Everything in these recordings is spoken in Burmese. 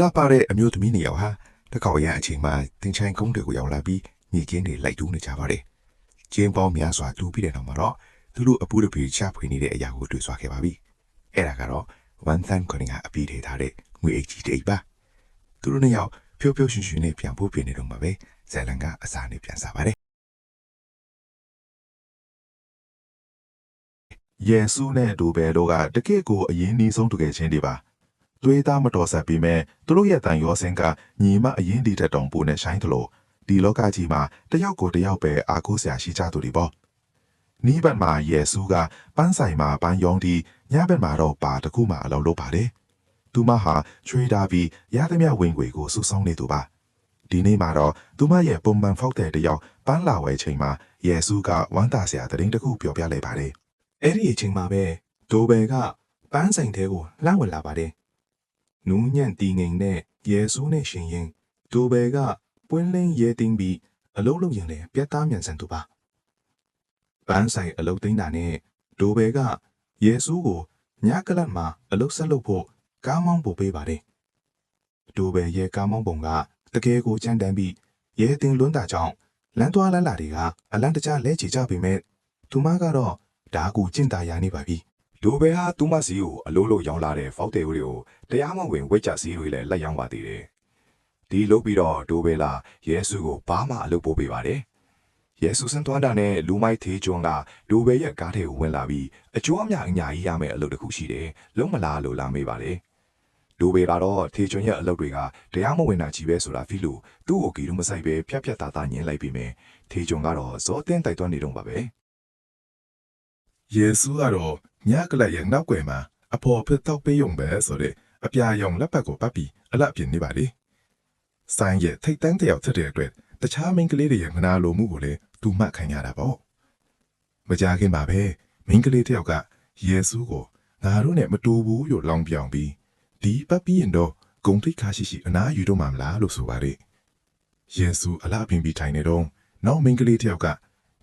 လာပါတဲ့အမျိုးသမီးနေရောက်ဟာတကောက်ရအချိန်မှာတင်ချိုင်းကုန်းတွေကိုရောက်လာပြီးမြေကျင်းတွေလိုက်တူးနေကြပါတယ်။ကျင်းပေါင်းများစွာတူးပြီးတဲ့နောက်မှာတော့သူတို့အပူတပီချဖွေနေတဲ့အရာကိုတွေ့ဆွာခဲ့ပါပြီ။အဲ့ဒါကတော့ဝန်သန်ခွန်ကအပြီးထည့်ထားတဲ့ငွေအိတ်ကြီးတစ်အိတ်ပါ။သူတို့နှစ်ယောက်ဖြိုးဖြိုးရွှင်ရွှင်နဲ့ပြန်ဖို့ပြင်နေတော့မှာပဲဇယ်လန်ကအစာနဲ့ပြန်စားပါတယ်ယေစုနဲ့ဒိုဘဲတို့ကတကယ့်ကိုအရင်နှီးဆုံးတကယ်ချင်းတွေပါသွေးသားမတော်ဆက်ပြီးမဲ့သူတို့ရဲ့တန်ရောစင်ကညီမအရင်ဒီတက်တောင်ပိုနဲ့ဆိုင်သလိုဒီလောကကြီးမှာတယောက်ကိုတယောက်ပဲအားကိုးစရာရှိကြသူတွေပေါ့နီးဘက်မှာယေစုကပန်းဆိုင်မှာပန်းယောင်းဒီညဘက်မှာတော့ပါတခုမှအလုပ်လုပ်ပါတယ်သူမဟာချွေးတာပြီးရသမျှဝင်ငွေကိုစုဆောင်းနေသူပါဒီနေ့မှာတော့သူမရဲ့ပုံမှန်ဖောက်တဲ့တယောက်ပန်းလာဝဲချိန်မှာယေစုကဝမ်းသာစရာသတင်းတစ်ခုပြောပြလိုက်ပါတယ်အဲ့ဒီအချိန်မှာပဲဒိုဘယ်ကပန်းဆိုင်ထဲကိုလှမ်းဝင်လာပါတယ်။နူးညံ့တီငိန်နဲ့ရဲဆိုးနဲ့ရှင်ရင်ဒိုဘယ်ကပွင့်လင်းရဲသိမ်းပြီးအလုံးလုံးရင်လည်းပြတ်သားမြန်ဆန်သူပါ။ပန်းဆိုင်အလုံးသိမ်းတာနဲ့ဒိုဘယ်ကရဲဆိုးကိုညကလတ်မှာအလုံးဆက်လုပ်ဖို့ကားမောင်းပို့ပေးပါတယ်။ဒိုဘယ်ရဲ့ကားမောင်းပုံကတကယ်ကိုကြမ်းတမ်းပြီးရဲတင်လွန်းတာကြောင့်လမ်းသွားလမ်းလာတွေကအလန့်တကြားလဲချကြပေမဲ့သူမကတော့ဒါကူကျင့်တာရနေပါပြီဒိုဘဲဟာသူမစီကိုအလို့လို့ရောင်းလာတဲ့ဖောက်တယ်ဦးတွေကိုတရားမဝင်ဝိတ်ချစီတွေလည်းလက်ရောင်းပါသေးတယ်ဒီလုပ်ပြီးတော့ဒိုဘဲလာယေစုကိုဘာမှအလုပ်ပို့ပေးပါတယ်ယေစုစံသွားတာနဲ့လူမိုက်သေးကျွန်းကဒိုဘဲရဲ့ကားထဲကိုဝင်လာပြီးအကျိုးအများအညာကြီးရမယ်အလုပ်တစ်ခုရှိတယ်လုံးမလားလို့လာမေးပါတယ်ဒိုဘဲကတော့သေးကျွန်းရဲ့အလုပ်တွေကတရားမဝင်တာကြီးပဲဆိုတာဖိလို့သူ့ကိုကီလို့မဆိုင်ပဲဖြတ်ဖြတ်သားသားညင်းလိုက်ပြီးမယ်သေးကျွန်းကတော့ဇောတင်းတိုက်သွန်းနေတော့ပါပဲယေစုကတော့ညကလရဲ့နောက်ွယ်မှာအဖော်ဖစ်တော့ပေးုံပဲဆိုတဲ့အပြာရောင်လက်ပတ်ကိုပတ်ပြီးအလှပြင်နေပါလေ။ဆိုင်ရဲ့ထိတ်တန်းတယောက်ဖြစ်တဲ့အတွက်တခြားမိန်းကလေးတွေရဲ့ငနာလိုမှုကိုလည်းသူမှတ်ခံရတာပေါ့။မကြခင်ပါပဲမိန်းကလေးတယောက်ကယေစုကိုငါတို့နဲ့မတူဘူးလို့လောင်ပြောင်ပြီးဒီပတ်ပြီးရင်တော့ဂုံထိတ်ခါရှိအနားယူတော့မှမလားလို့ဆိုပါလေ။ယေစုအလှပြင်ပြီးထိုင်နေတော့နောက်မိန်းကလေးတယောက်က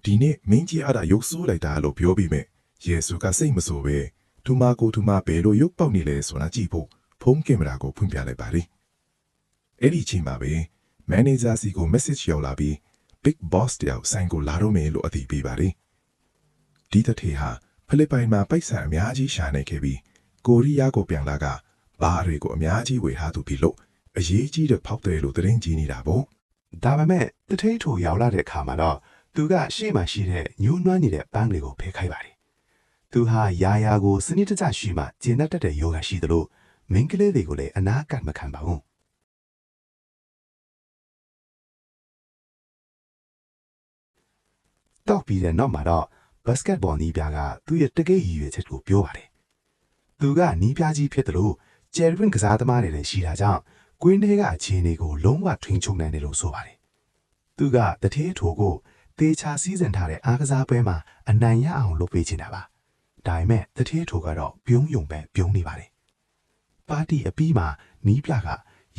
ဒီနေ့မင်းကြီးအားသာရုပ်ဆိုးလိုက်တာလို့ပြောပြီးမဲ့ယေစုကစိတ်မဆိုပဲသူမကိုသူမဘယ်လိုရုပ်ပေါက်နေလဲဆိုတာကြည့်ဖို့ဖုန်းကင်မရာကိုဖွင့်ပြလိုက်ပါလေအဲ့ဒီချိန်မှာပဲမန်နေဂျာစီကို message ရောက်လာပြီး big boss တယောက်ဆိုင်ကိုလာတော့မယ်လို့အသိပေးပါလေဒီတထေဟာဖိလစ်ပိုင်မှာပိုက်ဆံအများကြီးရှာနေခဲ့ပြီးကိုရီးယားကိုပြန်လာကဘားတွေကိုအများကြီးဝယ်ထားသူပြီလို့အရေးကြီးတဲ့ဖောက်တယ်လို့သတင်းကြီးနေတာပေါ့ဒါပေမဲ့တထိန်ထိုရောက်လာတဲ့အခါမှာတော့သူကရှေ့မှာရှိတဲ့ညှိုးနွမ်းနေတဲ့ပန်းတွေကိုဖယ်ခိုင်းပါတယ်သူဟာယာယာကိုစနစ်တကျရှိမှကျဉ်တတ်တဲ့ယောဂရှိသလိုမင်းကလေးတွေကိုလည်းအနာကတ်မခံပါဘူးတောက်ပြီးတဲ့နောက်မှာတော့ဘတ်စကတ်ဘောနီးပြားကသူ့ရဲ့တကယ့်ရည်ရွယ်ချက်ကိုပြောပါတယ်သူကနီးပြားကြီးဖြစ်သလိုကျယ်ရင်ကစားသမားတွေလည်းရှိတာကြောင့်ကွင်းထဲကအခြေအနေကိုလုံးဝထိန်းချုပ်နိုင်တယ်လို့ဆိုပါတယ်သူကတထေးထိုကိုတေချာစီးစင်ထားတဲ့အားကစားပွဲမှာအနိုင်ရအောင်လုပ်ပေးချင်တာပါဒါပေမဲ့တထေးထိုကတော့ပြုံးယုံပဲပြုံးနေပါတယ်ပါတီအပြီးမှာနီးပြက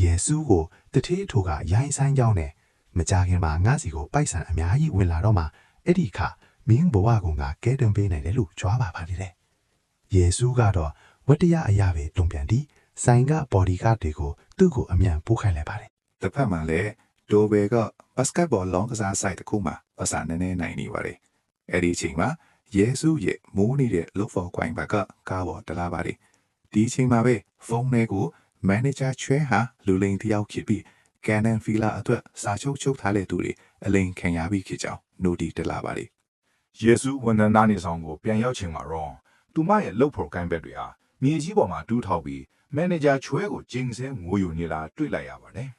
ယေစုကိုတထေးထိုကရိုင်းဆိုင်ကြောင်းနဲ့မကြခင်မှာငါစီကိုပိုက်ဆံအများကြီးဝင်လာတော့မှအဲ့ဒီခါမင်းဘဝကောင်ကကဲတင်ပေးနိုင်တယ်လို့ကြွားပါပါလေယေစုကတော့ဝတ္တရားအရာပဲတုံပြန်ပြီးဆိုင်ကဘော်ဒီကားတွေကိုသူ့ကိုအမြန်ပို့ခိုင်းလိုက်ပါတယ်တစ်ဖက်မှာလည်းဒိုဘဲကဘတ်စကတ်ဘောလောင်းကစားဆိုင်တစ်ခုမှာပတ်စံနေနိုင်နေပါတယ်အဲ့ဒီအချိန်မှာယေစုရဲ့မိုးနေတဲ့လုတ်ဖော်ကွိုင်းဘက်ကကားပေါ်တလာပါတယ်ဒီအချိန်မှာပဲဖုန်းထဲကိုမန်နေဂျာချွဲဟာလူလိန်တယောက်ဖြစ်ပြီးကန်နန်ဖီလာအတွက်စာချုပ်ထားတဲ့သူတွေအလိန်ခံရပြီးဖြစ်ကြောင်းနိုတီတလာပါတယ်ယေစုဝန်ထမ်းသားနေဆောင်ကိုပြန်ရောက်ချိန်မှာတော့သူမရဲ့လုတ်ဖော်ကိုင်းဘက်တွေဟာမြေကြီးပေါ်မှာတူးထောက်ပြီးမန်နေဂျာချွဲကိုကျင်းစဲငိုယူနေတာတွေ့လိုက်ရပါတယ်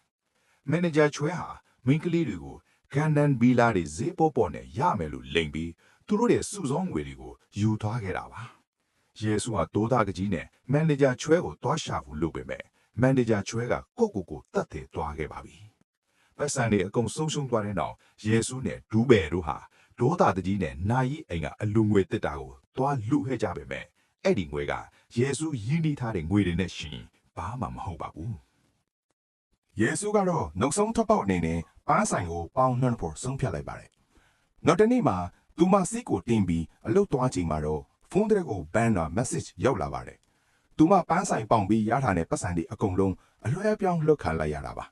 မန်နေဂျာချွဲဟာမင်းကလေးတွေကိုကန်နန်ဘီလာတွေဈေးပေါ်နဲ့ရမယ်လို့လိန်ပြီးသူတို့ရဲ့စုဆောင်းငွေတွေကိုယူသွားခဲ့တာပါယေစုဟာတိုးသားကကြီးနဲ့မန်နေဂျာချွဲကိုတွားရှာဖို့လုပ်ပေမဲ့မန်နေဂျာချွဲကကိုတတ်တယ်တွားခဲ့ပါပြီပတ်စံတွေအကုန်ဆုံးရှုံးသွားတဲ့နောက်ယေစုနဲ့ဒူးဘယ်တို့ဟာဒေါသတကြီးနဲ့နာယီအိမ်ကအလူငွေတစ်တာကိုတွားလူခဲ့ကြပေမဲ့အဲ့ဒီငွေကယေစုရင်းနှီးထားတဲ့ငွေတွေနဲ့ရှင်ဘာမှမဟုတ်ပါဘူးယေစုကတော့နောက်ဆုံးထပ်ပေါက်အနေနဲ့ပန်းဆိုင်ကိုပေါင်းနှံ့ဖို့ဆုံးဖြတ်လိုက်ပါတယ်နောက်တနေ့မှာသူမစီကိုတင်ပြီးအလုတ်သွားချိန်မှာတော့ဖုန်းထဲကိုဘန်နာ message ရောက်လာပါတယ်သူမပန်းဆိုင်ပေါင်ပြီးရထားတဲ့ပတ်စံတွေအကုန်လုံး အလွှဲပြောင်းလွတ်ခံလိုက်ရတာပါ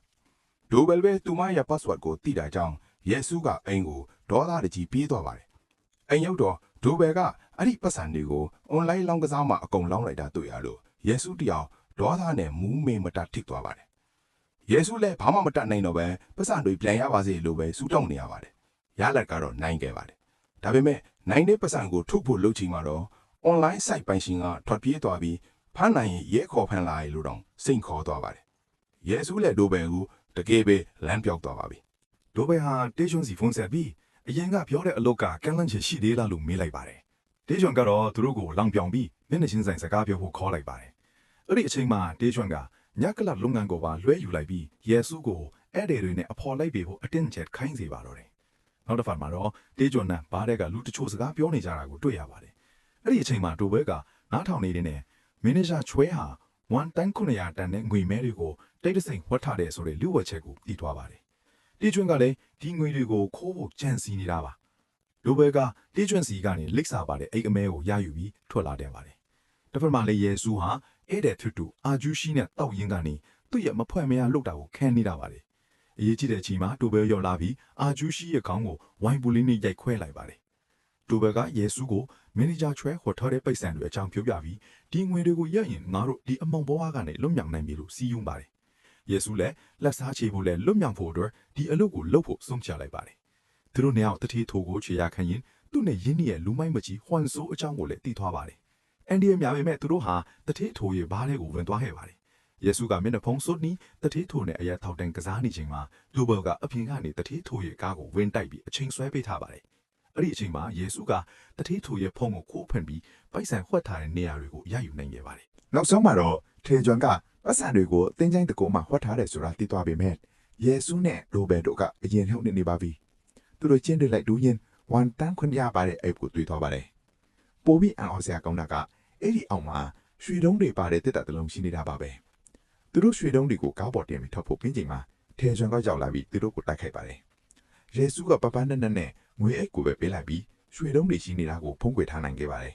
ဒိုဘယ်ပဲသူမရဲ့ password ကိုတိတာကြောင့်ယေစုကအိမ်ကိုဒေါသတကြီးပြေးသွားပါတယ်အိမ်ရောက်တော့ဒိုဘယ်ကအဲ့ဒီပတ်စံတွေကို online လောင်းကစားမှာအကုန်လောင်းလိုက်တာတွေ့ရလို့ယေစုတယောက်ဒေါသနဲ့မူးမေမတထိသွားပါတယ်ယေစုလည်းဘာမှမတတ်နိုင်တော့ပဲပတ်စံတွေပြန်ရပါစေလို့ပဲစူးတောင်းနေရပါတယ်ရလက်ကတော့နိုင်ခဲ့ပါတယ်ဒါပေမဲ့နိုင်တဲ့ပတ်စံကိုထုတ်ဖို့လုပ်ချင်မှာတော့ online site ပိုင်ရှင်ကထွက်ပြေးသွားပြီးဖမ်းနိုင်ရင်ရဲခေါ်ဖမ်းလာရလို့တော့စိတ်ခေါ်သွားပါတယ်ယေစုလည်းဒိုဘယ်ကိုတကယ်ပဲလမ်းပြောက်သွားပါပြီ ဒိုဘယ်ဟာတေးချွန်စီဖုန်းဆက်ပြီးအရင်ကပြောတဲ့အလုပ်ကကန့်လန့်ချင်ရှိသေးလားလို့မေးလိုက်ပါတယ်တေးချွန်ကတော့သူတို့ကိုလောင်ပြောင်ပြီးမျက်နှာချင်းဆိုင်စကားပြောဖို့ခေါ်လိုက်ပါတယ်အဲ့ဒီအချိန်မှာတေးချွန်ကညကလလုပ်ငန်းကိုပါလွှဲယူလိုက်ပြီးယေစုကိုဧည့်သည်တွေနဲ့အဖော်လိုက်ပေးဖို့အတင်းချက်ခိုင်းစေပါတော့တယ်နောက်တစ်ဖက်မှာတော့တေးချွန်နဲ့ဘားတဲ့ကလူတချို့စကားပြောနေကြတာကိုတွေ့ရပါတယ်အဲ့ဒီအချိန်မှာဒိုဘယ်ကနားထောင်နေတဲ့မန်နေဂျာချွဲဟာ1တန်း900တန်နဲ့ငွေမဲတွေကိုတိတ်တဆိန်ဝတ်ထားတယ်ဆိုတဲ့လူဝက်ချက်ကိုတည်သွားပါတယ်တေးချွန်ကလည်းဒီငွေတွေကိုခိုးဖို့ကြံစီနေတာပါဒိုဘယ်ကတေးချွန်စီကနေလိပ်စာပါတဲ့အိတ်အမဲကိုရယူပြီးထွက်လာတယ်ပါတယ်တစ်ဖက်မှာလည်းယေစုဟာအဲ့တဲ့ထွတ်တူအာဂျူးရှိနဲ့တောက်ရင်ကနေသူ့ရဲ့မဖွဲ့မရလှုပ်တာကိုခံနေတာပါတယ်အရေးကြီးတဲ့အချိန်မှာဒိုဘယ်ရောက်လာပြီးအာဂျူးရှိရဲ့ခေါင်းကိုဝိုင်ပူလေးနဲ့ရိုက်ခွဲလိုက်ပါတယ်ဒိုဘယ်ကယေစုကိုမန်နေဂျာချွဲဟိုထားတဲ့ပိတ်ဆံတွေအကြောင်းပြောပြပြီးဒီငွေတွေကိုရရင်ငါတို့ဒီအမောင်ဘဝကနေလွတ်မြောက်နိုင်ပြီလို့စီးယုံပါတယ်ယေစုလည်းလက်စားချေဖို့လည်းလွတ်မြောက်ဖို့အတွက်ဒီအလုပ်ကိုလုပ်ဖို့ဆုံးဖြတ်လိုက်ပါတယ်သူတို့နှစ်ယောက်တတိထိုးကိုခြေရခံရင်သူ့နဲ့ရင်းနှီးရဲ့လူမိုက်မကြီးဟွမ်ဆိုးအကြောင်းကိုလည်းသိသွားပါတယ်အန်ဒီရဲ့များပေမဲ့သူတို့ဟာတတိထိုးရဲ့ဘားလေးကိုဝင်သွားခဲ့ပါတယ်ယေစုကမျက်နှာဖုံးစွပ်နီးတတိထိုးနဲ့အရာထောက်တန်းကစားနေချိန်မှာဒိုဘယ်ကအပြင်ကနေတတိထိုးရဲ့ကားကိုဝင်တိုက်ပြီးအချိန်ဆွဲပေးထားပါတယ်အဲ့ဒီအချိန်မှာယေစုကတတိထိုးရဲ့ဖုံးကိုခိုးဖန်ပြီးပိုက်ဆံဝှက်ထားတဲ့နေရာတွေကိုရယူနိုင်ခဲ့ပါတယ် နောက်ဆုံးမှာတော့ထေဂျွန်ကပတ်စံတွေကိုအတင်းချိုင်းတကူမှဝှက်ထားတယ်ဆိုတာသိသွားပေမဲ့ယေစုနဲ့ဒိုဘယ်တို့ကအရင်လှုပ်နေပါပြီသူတို့ချင်းတွေလိုက်ဒူးရင်1တန်းခွင့်ရပါတဲ့အိပ်ကိုတွေ့သွားပါတယ်ပိုပြီးအံ့ဩစရာကောင်းတာကအဲ့ဒီအောက်မှာရွှေတုံးတွေပါတဲ့တစ်တလုံးရှိနေတာပါပဲသူတို့ရွှေတုံးတွေကိုကားပေါ်တင်ပြီးထောက်ဖို့ပြင်ချိန်မှာထေဂျွန်ကရောက်လာပြီးသူတို့ကိုတိုက်ခိုက်ပါတယ်ယေစုကပပန်းနဲ့ငွေအိတ်ကိုပဲပေးလိုက်ပြီးရွှေတုံးတွေရှိနေတာကိုဖုံးကွယ်ထားနိုင်ခဲ့ပါတယ်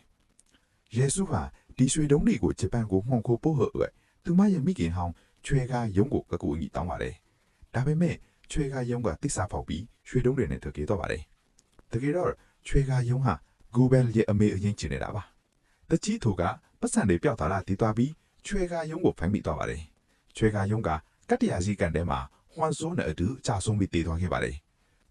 ယေစုဟာဒီရွှေတုံးတွေကိုဂျပန်ကိုမှောင်ခိုပို့ဟအတွက်သူမရဲ့မိခင်ဟောင်းချွေကားရုံးကိုကကူအညီတောင်းပါတယ်ဒါပေမဲ့ချွေကားရုံးကတစ္ဆာဖောက်ပြီးရွှေတုံးတွေနဲ့တကယ်တော့ပါတယ်တကယ်တော့ချွေကားရုံးဟာဂူဘယ်ရဲ့အမေအရင်ကျင်နေတာပါတချီထိုကပတ်စံတွေပျောက်သွားတာတည်သွားပြီးချွေကားရုံးကိုဖိုင်းမိသွားပါတယ်ချွေကားရုံးကကတ္တရာစီကန်ထဲမှာဟွမ်ဆိုးနဲ့အတူအကြဆုံးပြီးတည်သွားခဲ့ပါတယ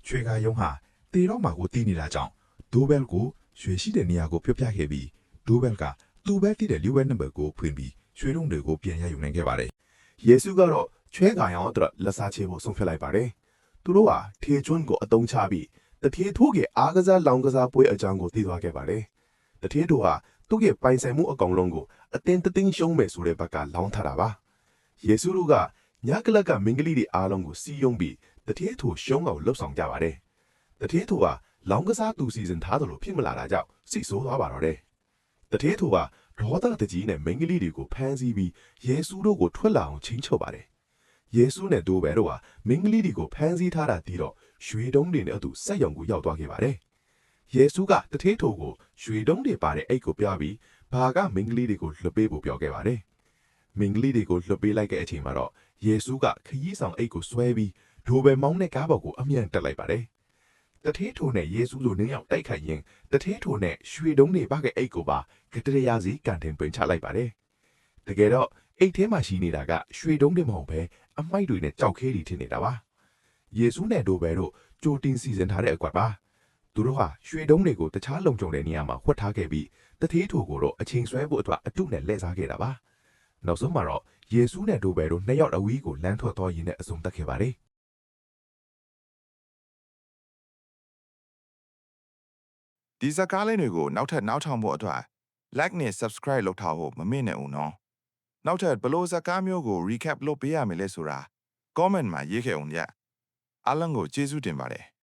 ်ချွေကားရုံးဟာတည်တော့မှကိုတည်နေတာကြောင့်ဒိုဘယ်ကိုရွှေရှိတဲ့နေရာကိုပြပြခဲ့ပြီးဒိုဘယ်ကသူ့ဘက်တည်တဲ့လူဝဲနံပါတ်ကိုဖွင့်ပြီးရွှေတုံးတွေကိုပြန်ရယူနိုင်ခဲ့ပါတယ်ယေစုကတော့ချွဲကံရောအတွက်လက်စားချေဖို့ဆုံးဖြတ်လိုက်ပါတယ်သူတို့ဟာထေကျွန်းကိုအတုံးချပြီးတထေးထိုးကအားကစားလောင်ကစားပွဲအကြောင်းကိုသိသွားခဲ့ပါတယ်တထေးတို့ဟာသူ့ရဲ့ပိုင်ဆိုင်မှုအကောင်လုံးကိုအတင်းတင်းရှုံးမယ်ဆိုတဲ့ဘက်ကလောင်းထားတာပါယေစုတို့ကညကလကမင်္ဂလိတွေအားလုံးကိုစီးယုံပြီးတထေးထိုရှုံးအောင်လှုပ်ဆောင်ကြပါတယ်တထေးထိုဟာလောင်ကစားသူစီစဉ်ထားတယ်လို့ဖြစ်မလာတာကြောင့်စိတ်ဆိုးသွားပါတော့တယ်တထေးထိုကဒေါသတကြီးနဲ့မင်္ဂလိတွေကိုဖမ်းဆီးပြီးယေစုတို့ကိုထွက်လာအောင်ချင်းချုပ်ပါတယ်ယေစုနဲ့ဒိုဘယ်တို့ဟာမင်္ဂလိတွေကိုဖမ်းဆီးထားတာဒီတော့ရွှေတုံးတွေနဲ့အတူစက်ရုံကိုရောက်သွားခဲ့ပါတယ်ယေစုကတထေးထိုကိုရွှေတုံးတွေပါတဲ့အိတ်ကိုပြပြီးဘာကမင်္ဂလိတွေကိုလွှတ်ပေးဖို့ပြောခဲ့ပါတယ်မင်္ဂလိတွေကိုလွှတ်ပေးလိုက်တဲ့အချိန်မှာတော့ယေစုကခရီးဆောင်အိတ်ကိုဆွဲပြီးဒိုဘယ်မောင်းတဲ့ကားပေါ်ကိုအမြန်တက်လိုက်ပါတယ်တထေးထိုနဲ့ယေစုတို့နင်းရောက်တိုက်ခိုက်ရင်တထေးထိုနဲ့ရွှေတုံးတွေပါတဲ့အိတ်ကိုပါကတရယာစီကန်တင်ပင်ချလိုက်ပါတယ်တကယ်တော့အိတ်ထဲမှာရှိနေတာကရွှေတုံးတွေမဟုတ်ပဲအမိုက်တွေနဲ့ကြောက်ခဲတွေထင်နေတာပါယေစုနဲ့ဒိုဘယ်တို့ကြိုတင်စီစဉ်ထားတဲ့အကွက်ပါသူတို့ဟာရွှေတုံးတွေကိုတခြားလုံခြုံတဲ့နေရာမှာဝှက်ထားခဲ့ပြီးတထေးထိုကိုတော့အချိန်ဆွဲဖို့အတွက်အတုနဲ့လှည့်စားခဲ့တာပါနောက်ဆုံးမှာတော့ယေစုနဲ့ဒိုဘယ်တို့နှစ်ယောက်အဝီးကိုလမ်းထွက်သွားရင်းနဲ့အဆုံးသတ်ခဲ့ပါတယ်ဒီဇာတ်ကားလေးတွေကိုနောက်ထပ်နောက်ထောင်ဖို့အတွက် like နဲ့ subscribe လုပ်ထားဖို့မမေ့နဲ့ဦးနော်နောက်ထပ်ဘလို့ဇာတ်ကားမျိုးကို recap လုပ်ပေးရမယ်လဲဆိုတာ comment မှာရေးခဲ့အောင်ညအားလုံးကိုကျေးဇူးတင်ပါတယ်